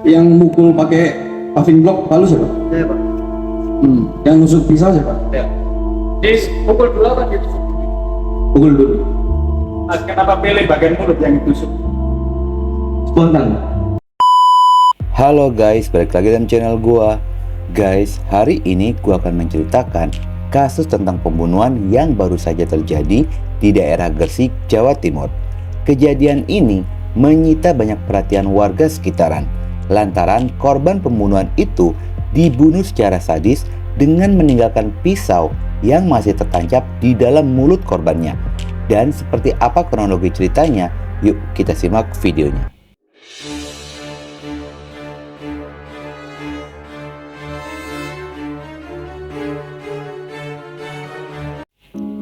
Yang mukul pakai paving block palu siapa? Saya Pak. Yang nusuk pisau siapa? Ya. Di pukul dulu kan ditusuk. Pukul dulu. Kenapa pilih bagian mulut yang ditusuk? Spontan. Halo guys, balik lagi dalam channel gua. Guys, hari ini gua akan menceritakan kasus tentang pembunuhan yang baru saja terjadi di daerah Gresik, Jawa Timur. Kejadian ini menyita banyak perhatian warga sekitaran lantaran korban pembunuhan itu dibunuh secara sadis dengan meninggalkan pisau yang masih tertancap di dalam mulut korbannya. Dan seperti apa kronologi ceritanya? Yuk kita simak videonya.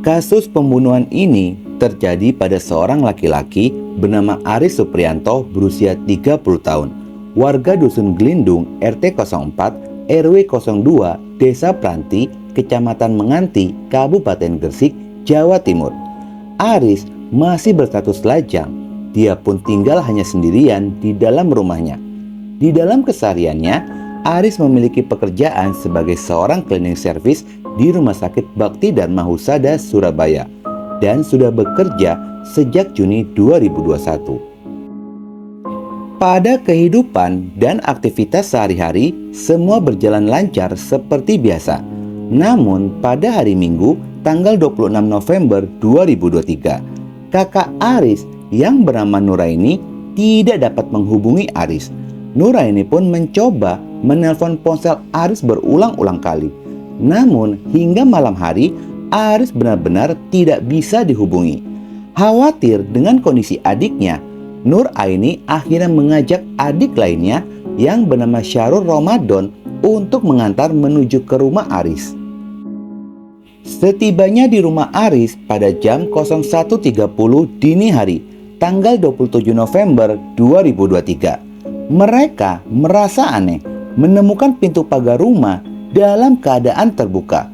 Kasus pembunuhan ini terjadi pada seorang laki-laki bernama Aris Suprianto berusia 30 tahun, warga Dusun Gelindung RT 04 RW 02 Desa Pranti, Kecamatan Menganti, Kabupaten Gresik, Jawa Timur. Aris masih berstatus lajang. Dia pun tinggal hanya sendirian di dalam rumahnya. Di dalam kesehariannya, Aris memiliki pekerjaan sebagai seorang cleaning service di Rumah Sakit Bakti Dharma Husada, Surabaya, dan sudah bekerja sejak Juni 2021. Pada kehidupan dan aktivitas sehari-hari, semua berjalan lancar seperti biasa. Namun, pada hari Minggu, tanggal 26 November 2023, kakak Aris yang bernama Nuraini tidak dapat menghubungi Aris. Nuraini pun mencoba menelpon ponsel Aris berulang-ulang kali. Namun, hingga malam hari, Aris benar-benar tidak bisa dihubungi. Khawatir dengan kondisi adiknya, Nuraini akhirnya mengajak adik lainnya yang bernama Syarul Ramadan untuk mengantar menuju ke rumah Aris. Setibanya di rumah Aris pada jam 01.30 dini hari, tanggal 27 November 2023, mereka merasa aneh menemukan pintu pagar rumah dalam keadaan terbuka.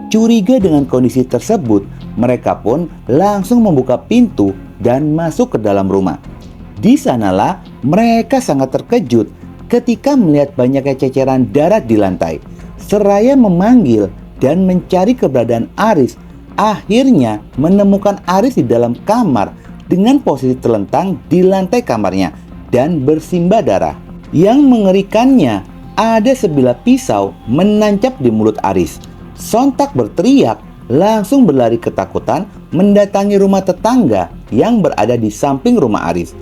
Curiga dengan kondisi tersebut, mereka pun langsung membuka pintu dan masuk ke dalam rumah. Di sanalah mereka sangat terkejut ketika melihat banyaknya ceceran darah di lantai. Seraya memanggil dan mencari keberadaan Aris, akhirnya menemukan Aris di dalam kamar dengan posisi terlentang di lantai kamarnya dan bersimbah darah. Yang mengerikannya, ada sebilah pisau menancap di mulut Aris. Sontak berteriak, langsung berlari ketakutan mendatangi rumah tetangga yang berada di samping rumah Aris.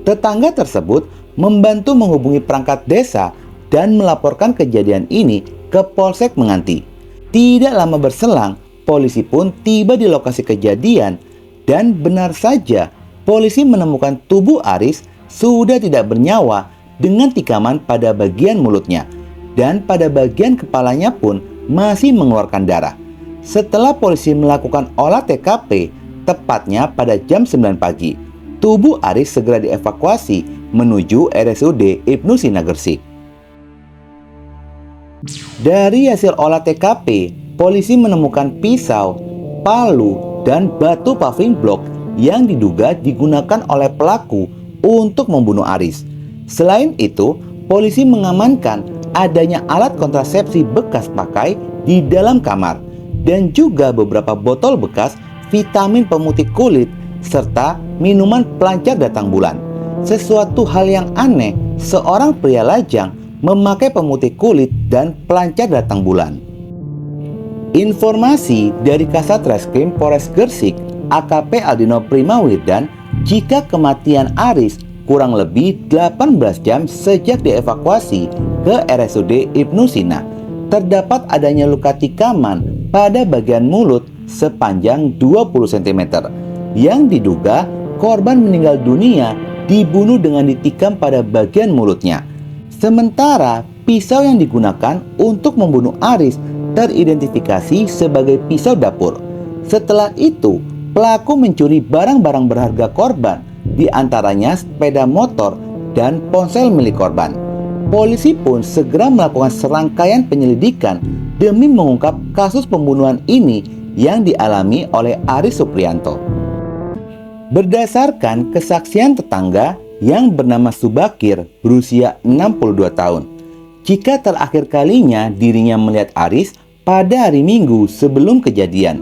Tetangga tersebut membantu menghubungi perangkat desa dan melaporkan kejadian ini ke Polsek Menganti. Tidak lama berselang, polisi pun tiba di lokasi kejadian dan benar saja polisi menemukan tubuh Aris sudah tidak bernyawa dengan tikaman pada bagian mulutnya, dan pada bagian kepalanya pun masih mengeluarkan darah. Setelah polisi melakukan olah TKP, tepatnya pada jam 9 pagi, tubuh Aris segera dievakuasi menuju RSUD Ibnu Sina Gresik. Dari hasil olah TKP, polisi menemukan pisau, palu, dan batu paving block yang diduga digunakan oleh pelaku untuk membunuh Aris. Selain itu, polisi mengamankan adanya alat kontrasepsi bekas pakai di dalam kamar dan juga beberapa botol bekas vitamin pemutih kulit serta minuman pelancar datang bulan. Sesuatu hal yang aneh, seorang pria lajang memakai pemutih kulit dan pelancar datang bulan. Informasi dari Kasat Reskrim Polres Gresik, AKP Aldino Primawirdan, jika kematian Aris kurang lebih 18 jam sejak dievakuasi ke RSUD Ibnu Sina. Terdapat adanya luka tikaman pada bagian mulut sepanjang 20 cm yang diduga korban meninggal dunia dibunuh dengan ditikam pada bagian mulutnya. Sementara pisau yang digunakan untuk membunuh Aris teridentifikasi sebagai pisau dapur. Setelah itu, pelaku mencuri barang-barang berharga korban, di antaranya sepeda motor dan ponsel milik korban. Polisi pun segera melakukan serangkaian penyelidikan demi mengungkap kasus pembunuhan ini yang dialami oleh Aris Suprianto. Berdasarkan kesaksian tetangga yang bernama Subakir berusia 62 tahun. Jika terakhir kalinya dirinya melihat Aris pada hari Minggu sebelum kejadian.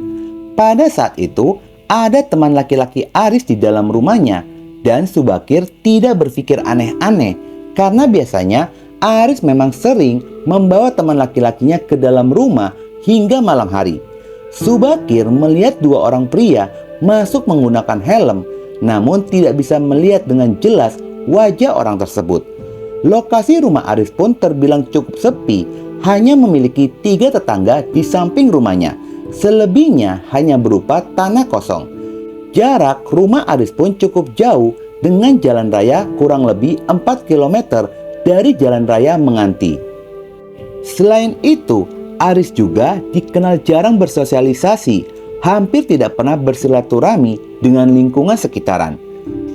Pada saat itu, ada teman laki-laki Aris di dalam rumahnya dan Subakir tidak berpikir aneh-aneh karena biasanya Aris memang sering membawa teman laki-lakinya ke dalam rumah hingga malam hari. Subakir melihat dua orang pria masuk menggunakan helm, namun tidak bisa melihat dengan jelas wajah orang tersebut. Lokasi rumah Aris pun terbilang cukup sepi, hanya memiliki 3 tetangga di samping rumahnya. Selebihnya hanya berupa tanah kosong. Jarak rumah Aris pun cukup jauh dengan jalan raya kurang lebih 4 km dari jalan raya Menganti. Selain itu, Aris juga dikenal jarang bersosialisasi, hampir tidak pernah bersilaturahmi dengan lingkungan sekitaran.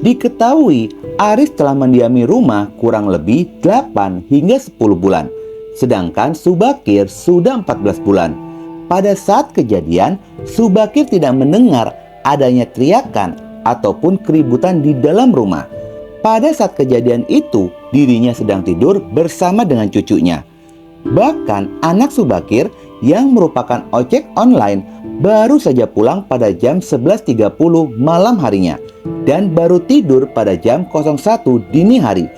Diketahui Aris telah mendiami rumah kurang lebih 8 hingga 10 bulan, sedangkan Subakir sudah 14 bulan. Pada saat kejadian, Subakir tidak mendengar adanya teriakan ataupun keributan di dalam rumah. Pada saat kejadian itu, dirinya sedang tidur bersama dengan cucunya. Bahkan anak Subakir yang merupakan ojek online baru saja pulang pada jam 11.30 malam harinya dan baru tidur pada jam 01 dini hari.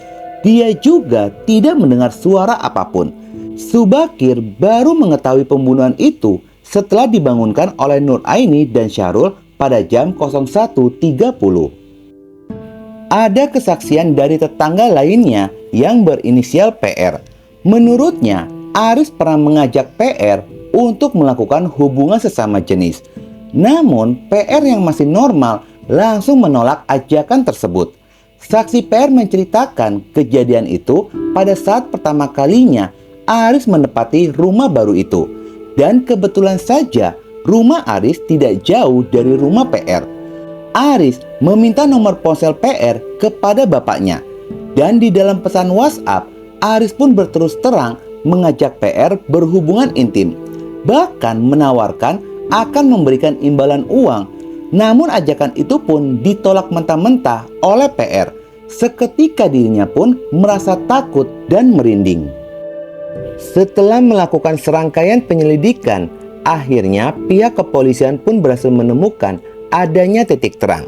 Dia juga tidak mendengar suara apapun. Subakir baru mengetahui pembunuhan itu setelah dibangunkan oleh Nur Aini dan Syahrul pada jam 01.30. Ada kesaksian dari tetangga lainnya yang berinisial PR. Menurutnya, Aris pernah mengajak PR untuk melakukan hubungan sesama jenis. Namun, PR yang masih normal langsung menolak ajakan tersebut. Saksi PR menceritakan kejadian itu pada saat pertama kalinya Aris menempati rumah baru itu. Dan kebetulan saja rumah Aris tidak jauh dari rumah PR. Aris meminta nomor ponsel PR kepada bapaknya. Dan di dalam pesan WhatsApp, Aris pun berterus terang mengajak PR berhubungan intim. Bahkan menawarkan akan memberikan imbalan uang. Namun ajakan itu pun ditolak mentah-mentah oleh PR. Seketika dirinya pun merasa takut dan merinding. Setelah melakukan serangkaian penyelidikan, akhirnya pihak kepolisian pun berhasil menemukan adanya titik terang.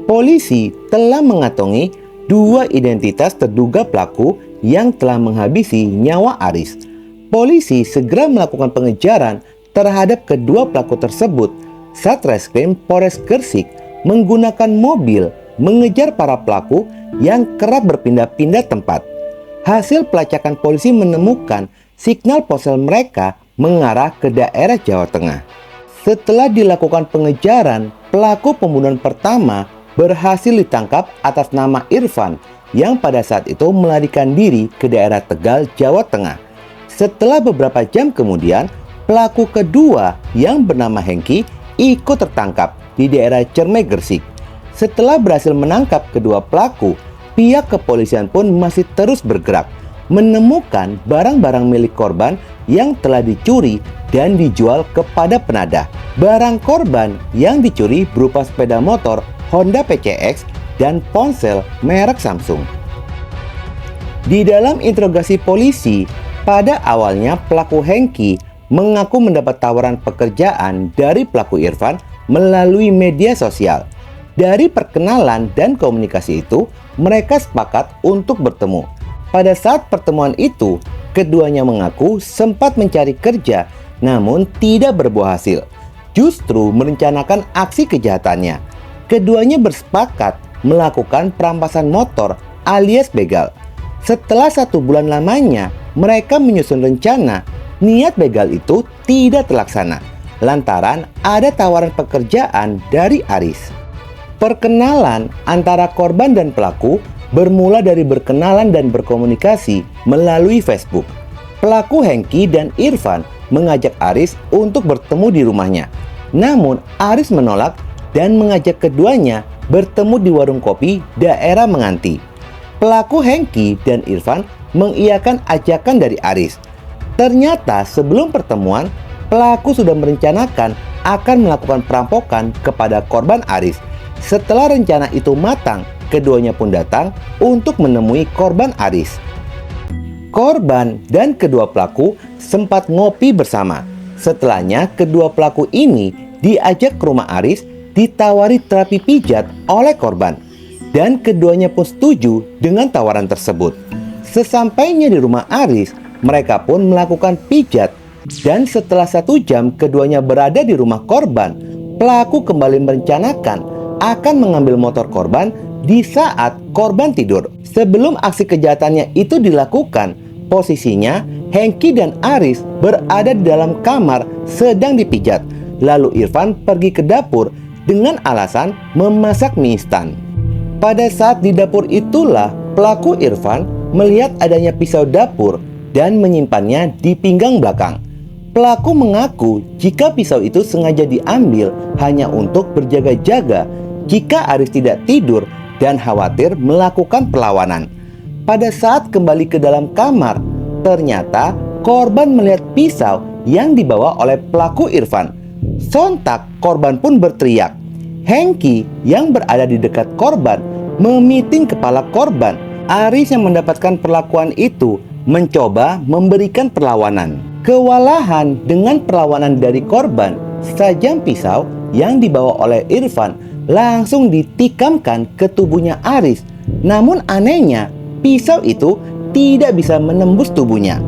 Polisi telah mengantongi 2 identitas terduga pelaku yang telah menghabisi nyawa Aris. Polisi segera melakukan pengejaran terhadap kedua pelaku tersebut. Satreskrim Polres Gresik menggunakan mobil mengejar para pelaku yang kerap berpindah-pindah tempat. Hasil pelacakan polisi menemukan signal ponsel mereka mengarah ke daerah Jawa Tengah. Setelah dilakukan pengejaran, pelaku pembunuhan pertama berhasil ditangkap atas nama Irfan yang pada saat itu melarikan diri ke daerah Tegal, Jawa Tengah. Setelah beberapa jam kemudian, pelaku kedua yang bernama Hengki ikut tertangkap di daerah Cermai, Gresik. Setelah berhasil menangkap kedua pelaku, pihak kepolisian pun masih terus bergerak, menemukan barang-barang milik korban yang telah dicuri dan dijual kepada penadah. Barang korban yang dicuri berupa sepeda motor Honda PCX dan ponsel merek Samsung. Di dalam interogasi polisi, pada awalnya pelaku Hengki mengaku mendapat tawaran pekerjaan dari pelaku Irfan melalui media sosial. Dari perkenalan dan komunikasi itu, mereka sepakat untuk bertemu. Pada saat pertemuan itu, keduanya mengaku sempat mencari kerja, namun tidak berbuah hasil. Justru merencanakan aksi kejahatannya. Keduanya bersepakat melakukan perampasan motor alias begal. Setelah 1 bulan lamanya, mereka menyusun rencana. Niat begal itu tidak terlaksana lantaran ada tawaran pekerjaan dari Aris. Perkenalan antara korban dan pelaku bermula dari berkenalan dan berkomunikasi melalui Facebook. Pelaku Hengki dan Irfan mengajak Aris untuk bertemu di rumahnya. Namun Aris menolak dan mengajak keduanya bertemu di warung kopi daerah Menganti. Pelaku Hengki dan Irfan mengiyakan ajakan dari Aris. Ternyata sebelum pertemuan, pelaku sudah merencanakan akan melakukan perampokan kepada korban Aris. Setelah rencana itu matang, keduanya pun datang untuk menemui korban Aris. Korban dan kedua pelaku sempat ngopi bersama. Setelahnya, kedua pelaku ini diajak ke rumah Aris, ditawari terapi pijat oleh korban. Dan keduanya pun setuju dengan tawaran tersebut. Sesampainya di rumah Aris, mereka pun melakukan pijat. Dan setelah 1 jam keduanya berada di rumah korban, pelaku kembali merencanakan akan mengambil motor korban di saat korban tidur. Sebelum aksi kejahatannya itu dilakukan, posisinya Hengki dan Aris berada di dalam kamar sedang dipijat. Lalu Irfan pergi ke dapur dengan alasan memasak mie instan. Pada saat di dapur itulah pelaku Irfan melihat adanya pisau dapur dan menyimpannya di pinggang belakang. Pelaku mengaku jika pisau itu sengaja diambil hanya untuk berjaga-jaga jika Aris tidak tidur dan khawatir melakukan perlawanan. Pada saat kembali ke dalam kamar, ternyata korban melihat pisau yang dibawa oleh pelaku Irfan. Sontak korban pun berteriak. Hengki yang berada di dekat korban memiting kepala korban. Aris yang mendapatkan perlakuan itu mencoba memberikan perlawanan. Kewalahan dengan perlawanan dari korban, sajam pisau yang dibawa oleh Irfan langsung ditikamkan ke tubuhnya Aris. Namun anehnya, pisau itu tidak bisa menembus tubuhnya.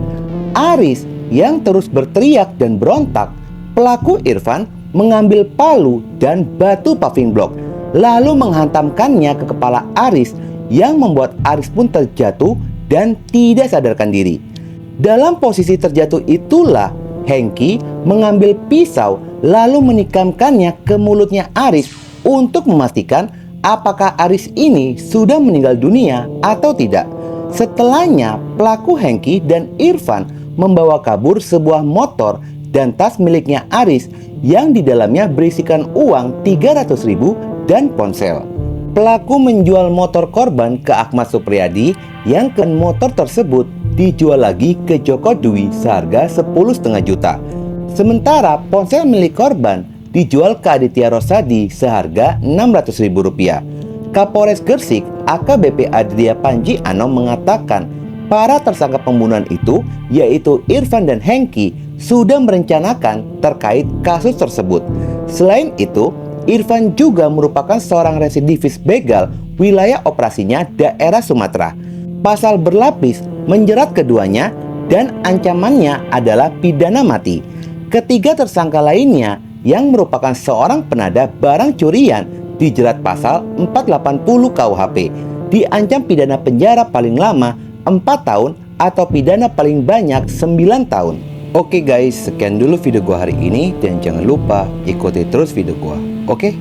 Aris yang terus berteriak dan berontak, pelaku Irfan mengambil palu dan batu paving block, lalu menghantamkannya ke kepala Aris yang membuat Aris pun terjatuh dan tidak sadarkan diri. Dalam posisi terjatuh itulah Hengki mengambil pisau lalu menikamkannya ke mulutnya Aris untuk memastikan apakah Aris ini sudah meninggal dunia atau tidak. Setelahnya pelaku Hengki dan Irfan membawa kabur sebuah motor dan tas miliknya Aris yang di dalamnya berisikan uang 300.000 dan ponsel. Pelaku menjual motor korban ke Ahmad Supriyadi yang motor tersebut dijual lagi ke Joko Dwi seharga 10,5 juta. Sementara ponsel milik korban dijual ke Aditya Rosadi seharga Rp600.000. Kapolres Gresik AKBP Adria Panji Anom mengatakan para tersangka pembunuhan itu yaitu Irfan dan Hengki sudah merencanakan terkait kasus tersebut. Selain itu, Irfan juga merupakan seorang residivis begal wilayah operasinya daerah Sumatera. Pasal berlapis menjerat keduanya dan ancamannya adalah pidana mati. Ketiga tersangka lainnya yang merupakan seorang penada barang curian dijerat pasal 480 KUHP, diancam pidana penjara paling lama 4 tahun atau pidana paling banyak 9 tahun. Oke guys, sekian dulu video gua hari ini dan jangan lupa ikuti terus video gua. Oke?